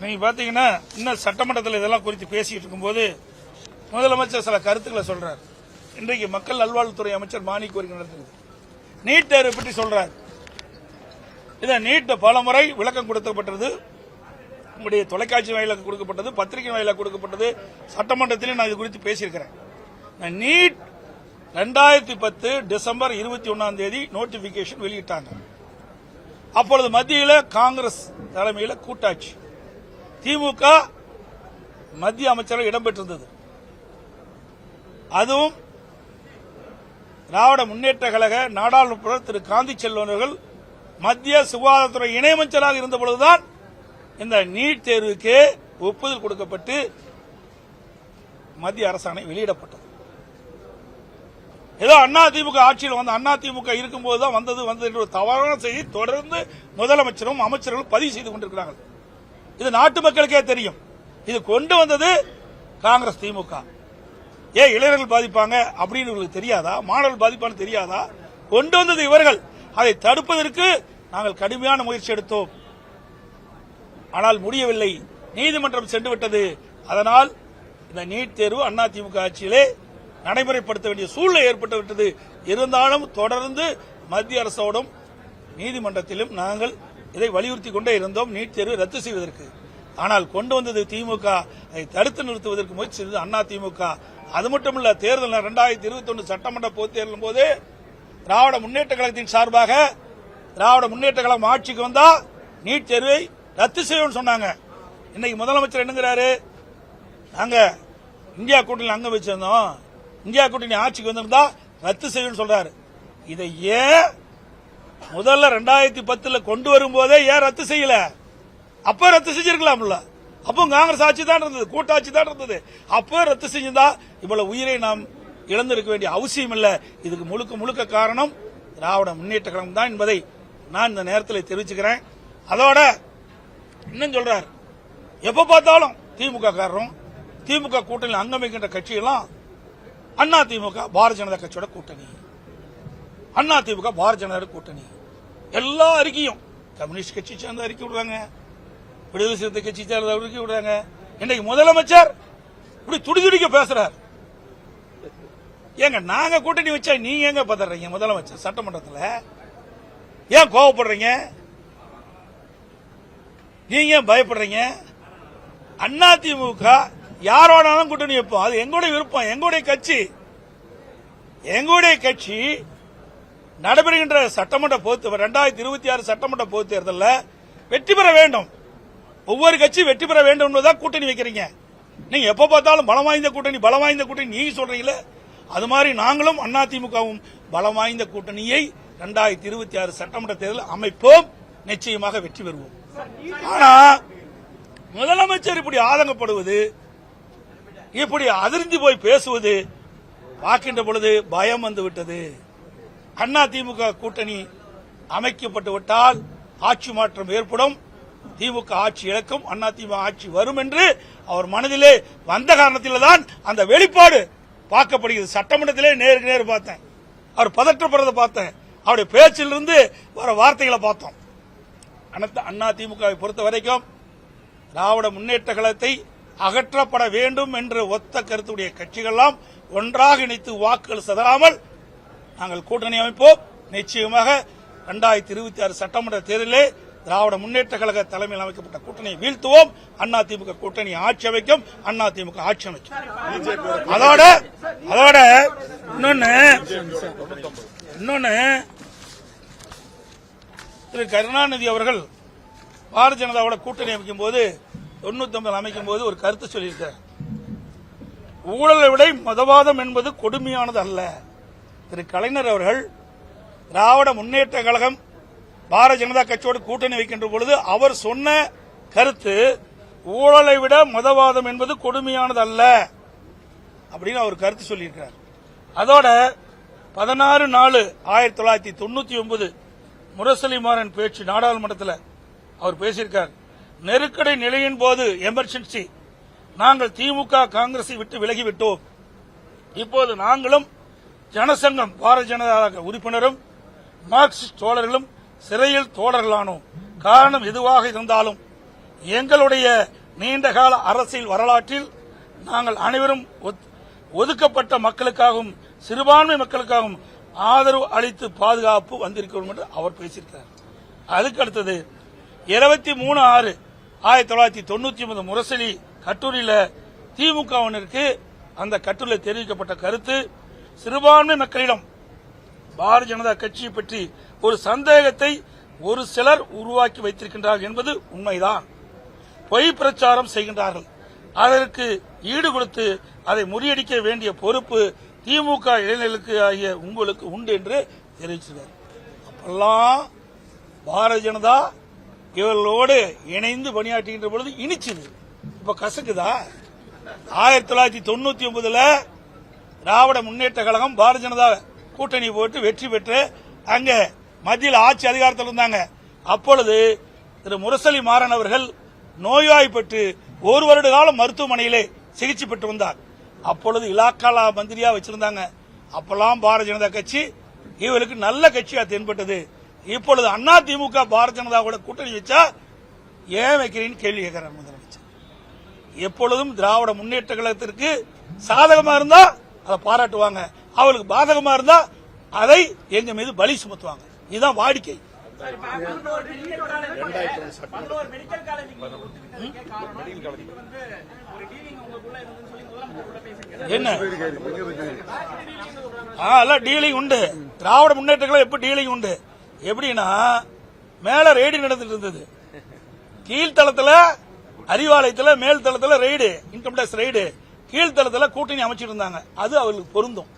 நீங்க பாத்தீங்கன்னா இன்னும் சட்டமன்றத்தில் இதெல்லாம் குறித்து பேசிட்டு இருக்கும்போது முதலமைச்சர் சில கருத்துக்களை சொல்றார். இன்றைக்கு மக்கள் நல்வாழ்வுத்துறை அமைச்சர் மானிக் கோரிக்கை நடத்துகிறது. நீட் தேர்வு பற்றி சொல்றார். இதை நீட் பல முறை விளக்கம் கொடுக்கப்பட்டது, உங்களுடைய தொலைக்காட்சி வாயிலாக கொடுக்கப்பட்டது, பத்திரிகை வாயிலாக கொடுக்கப்பட்டது, சட்டமன்றத்திலும் நான் இது குறித்து பேசியிருக்கிறேன். நீட் 2010 டிசம்பர் 21 நோட்டிபிகேஷன் வெளியிட்டாங்க. அப்பொழுது மத்தியில் காங்கிரஸ் தலைமையில் கூட்டாட்சி, திமுக மத்திய அமைச்சர்கள் இடம்பெற்றிருந்தது. அதுவும் திராவிட முன்னேற்ற கழக நாடாளுமன்ற திரு காந்தி செல்வன் அவர்கள் மத்திய சுகாதாரத்துறை இணையமைச்சராக இருந்தபொழுதுதான் இந்த நீட் தேர்வுக்கு ஒப்புதல் கொடுக்கப்பட்டு மத்திய அரசாணை வெளியிடப்பட்டது. ஏதோ அதிமுக ஆட்சியில் வந்து அதிமுக இருக்கும்போதுதான் வந்தது என்ற ஒரு தவறான செய்தி தொடர்ந்து முதலமைச்சரும் அமைச்சர்களும் பதிவு செய்து கொண்டிருக்கிறார்கள். இது நாட்டு மக்களுக்கே தெரியும். இது கொண்டு வந்தது காங்கிரஸ் திமுக. ஏன் இளைஞர்கள் பாதிப்பாங்க அப்படின்னு இவர்களுக்கு தெரியாதா? மாணவர்கள் பாதிப்பான்னு தெரியாதா? கொண்டு வந்தது இவர்கள். அதை தடுப்பதற்கு நாங்கள் கடுமையான முயற்சி எடுத்தோம். ஆனால் முடியவில்லை, நீதிமன்றம் சென்று விட்டது. அதனால் இந்த நீட் தேர்வு அதிமுக ஆட்சியிலே நடைமுறைப்படுத்த வேண்டிய சூழ்நிலை ஏற்பட்டுவிட்டது. இருந்தாலும் தொடர்ந்து மத்திய அரசோடும் நீதிமன்றத்திலும் நாங்கள் இதை வலியுறுத்திக் கொண்டே இருந்தோம், நீட் தேர்வு ரத்து செய்வதற்கு. ஆனால் கொண்டு வந்தது திமுக. அதை தடுத்து நிறுத்துவதற்கு முயற்சி செய்தது அதிமுக. அது மட்டுமல்ல, தேர்தல் 2021 சட்டமன்ற பொதுத் தேர்தலின் போது திராவிட முன்னேற்ற கழகத்தின் சார்பாக திராவிட முன்னேற்ற கழகம் ஆட்சிக்கு வந்தா நீட் தேர்வை ரத்து செய்வோம் சொன்னாங்க. இன்னைக்கு முதலமைச்சர் என்னங்கிறாரு? நாங்க இந்தியா கூட்டணி அங்க வச்சிருந்தோம், இந்தியா கூட்டணி ஆட்சிக்கு வந்திருந்தா ரத்து செய்யும் சொல்றாரு. இதை ஏன் முதல்ல 2010 கொண்டு வரும்போதே ஏன் ரத்து செய்யல? அப்ப ரத்து செஞ்சிருக்கலாம்ல. அப்போ காங்கிரஸ் ஆட்சி தான் இருந்தது, கூட்டாட்சி தான் இருந்தது. அப்போ ரத்து செஞ்சிருந்தா இவ்வளவு உயிரை நாம் இழந்திருக்க வேண்டிய அவசியம் இல்லை. இதுக்கு முழுக்க முழுக்க காரணம் திராவிட முன்னேற்ற கழகம் தான் என்பதை நான் இந்த நேரத்தில் தெரிவிச்சுக்கிறேன். அதோட இன்னும் சொல்றார், எப்ப பார்த்தாலும் திமுக காரரும் திமுக கூட்டணியில் அங்கம் வைக்கின்ற கட்சியெல்லாம் அதிமுக பாரதிய ஜனதா கட்சியோட கூட்டணி, அதிமுக பாரதிய ஜனதா கூட்டணி. எல்லா அறிக்கையும் கம்யூனிஸ்ட் கட்சி சேர்ந்த அறிக்கை விடுறாங்க, விடுதலை சிறுத்தை கட்சி சேர்ந்த அறிக்கை விடுறாங்க. இன்னைக்கு முதலமைச்சர் இப்படி துடிதுடிக்க பேசுறார். ஏங்க நாங்க கூட்டணி வச்சா நீங்க எங்க பதறீங்க? முதலமைச்சர் சட்டமன்றத்தில் ஏன் கோவப்படுறீங்க? நீங்க பயப்படுறீங்க? அதிமுக யாரோடாலும் கூட்டணி வைப்போம், அது எங்களுடைய விருப்பம், எங்களுடைய கட்சி. நடைபெறுகின்ற சட்டமன்ற 2026 சட்டமன்ற பொதுத் தேர்தலில் வெற்றி பெற வேண்டும். ஒவ்வொரு கட்சி வெற்றி பெற வேண்டும் என்பதுதான் கூட்டணி வைக்கிறீங்க. நீங்க எப்ப பார்த்தாலும் பலம் வாய்ந்த கூட்டணி நீங்க சொல்றீங்களே, அது மாதிரி நாங்களும் அதிமுகவும் பலம் வாய்ந்த கூட்டணியை 2026 சட்டமன்ற தேர்தலில் அமைப்போம், நிச்சயமாக வெற்றி பெறுவோம். ஆனா முதலமைச்சர் இப்படி ஆதங்கப்படுவது, இப்படி அதிர்ந்து போய் பேசுவது பார்க்கின்ற பொழுது பயம் வந்து விட்டது. அதிமுக கூட்டணி அமைக்கப்பட்டு விட்டால் ஆட்சி மாற்றம் ஏற்படும், திமுக ஆட்சி இழக்கும், அதிமுக ஆட்சி வரும் என்று அவர் மனதிலே வந்த காரணத்தில் தான் அந்த வெளிப்பாடு பார்க்கப்படுகிறது. சட்டமன்றத்திலே நேருக்கு நேர் பார்த்தேன், அவர் பதற்றப்படுறதை பார்த்தேன், அவருடைய பேச்சிலிருந்து வர வார்த்தைகளை பார்த்தோம். அதிமுகவை பொறுத்த வரைக்கும் திராவிட முன்னேற்ற கழகத்தை அகற்றப்பட வேண்டும் என்ற ஒத்த கருத்துடைய கட்சிகளெல்லாம் ஒன்றாக இணைத்து வாக்குகள் சிதறாமல் நாங்கள் கூட்டணி அமைப்போம். நிச்சயமாக 2026 சட்டமன்ற தேர்தலிலே திராவிட முன்னேற்ற கழக தலைமையில் அமைக்கப்பட்ட கூட்டணியை வீழ்த்துவோம். அதிமுக கூட்டணி ஆட்சி அமைக்கும், அதிமுக ஆட்சி அமைக்கும். அதோட இன்னொன்னு திரு கருணாநிதி அவர்கள் பாரதிய ஜனதாவோட கூட்டணி அமைக்கும் போது 99 அமைக்கும் போது ஒரு கருத்து சொல்லியிருக்கிறார். ஊழலை விட மதவாதம் என்பது கொடுமையானது அல்ல. திரு கலைஞர் அவர்கள் திராவிட முன்னேற்ற கழகம் பாரதிய ஜனதா கட்சியோடு கூட்டணி வைக்கின்ற பொழுது அவர் சொன்ன கருத்து, ஊழலை விட மதவாதம் என்பது கொடுமையானது அல்ல அப்படின்னு அவர் கருத்து சொல்லியிருக்கிறார். அதோட 16/4/1999 முரசொலிமாறன் பேச்சு நாடாளுமன்றத்தில் அவர் பேசியிருக்கார். நெருக்கடி நிலையின் போது எமர்ஜென்சி நாங்கள் திமுக காங்கிரஸை விட்டு விலகிவிட்டோம். இப்போது நாங்களும் ஜனசங்கம் பாரதிய ஜனதா உறுப்பினரும் மார்க்சிஸ்ட் தோழர்களும் சிறையில் தோழர்களானோம். காரணம் எதுவாக இருந்தாலும் எங்களுடைய நீண்டகால அரசியல் வரலாற்றில் நாங்கள் அனைவரும் ஒதுக்கப்பட்ட மக்களுக்காகவும் சிறுபான்மை மக்களுக்காகவும் ஆதரவு அளித்து பாதுகாப்பு வந்திருக்கிறோம் என்று அவர் பேசியிருக்கிறார். அதுக்கு அடுத்தது 23/6/1999 முரசொலி கட்டுரையில திமுகவினருக்கு அந்த கட்டுரையில் தெரிவிக்கப்பட்ட கருத்து, சிறுபான்மை மக்களிடம் பாரதிய ஜனதா கட்சியை பற்றி ஒரு சந்தேகத்தை ஒரு சிலர் உருவாக்கி வைத்திருக்கின்றார்கள் என்பது உண்மைதான். பொய் பிரச்சாரம் செய்கின்றார்கள். அதற்கு ஈடு கொடுத்து அதை முறியடிக்க வேண்டிய பொறுப்பு திமுக இளைஞர்களுக்கு ஆகிய உங்களுக்கு உண்டு என்று தெரிவிச்சிருக்கார். அப்பெல்லாம் பாரதிய ஜனதா இவர்களோடு இணைந்து பணியாற்றுகின்ற பொழுது இனிச்சுது, இப்ப கசக்குதா? 1999 திராவிட முன்னேற்ற கழகம் பாரதிய ஜனதா கூட்டணி போட்டு வெற்றி பெற்று அங்க மத்தியில் ஆட்சி அதிகாரத்தில் இருந்தாங்க. அப்பொழுது திரு முரசொலி மாறன் அவர்கள் நோய்வாய்ப்பட்டு 1 வருட காலம் மருத்துவமனையிலே சிகிச்சை பெற்று வந்தார். அப்பொழுது இலாக்கா மந்திரியா வச்சிருந்தாங்க. அப்பெல்லாம் பாரதிய ஜனதா கட்சி இவருக்கு நல்ல கட்சியா தென்பட்டது. இப்பொழுது அண்ணா திமுக பாரதிய ஜனதா கூட கூட்டணி வச்சா ஏன் வைக்கிறீன்னு கேள்வி கேட்கிறார் முதலமைச்சர். எப்பொழுதும் திராவிட முன்னேற்ற கழகத்திற்கு சாதகமா இருந்தா அதை பாராட்டுவாங்க, அவளுக்கு பாதகமா இருந்தா அதை எங்க மீது பலி சுமத்துவாங்க. இதுதான் வாடிக்கை. என்ன டீலிங் உண்டு? திராவிட முன்னேற்ற கழகம் எப்படி டீலிங் உண்டு? எப்படின்னா, மேல ரெய்டு நடந்துட்டு இருந்தது, கீழ்த்தளத்துல அறிவாலயத்துல, மேல் தளத்துல ரெய்டு, இன்கம் டாக்ஸ் ரெய்டு, கீழ்த்தளத்துல கூட்டணி அமைச்சிட்டு இருந்தாங்க. அது அவர்களுக்கு பொருந்தும்.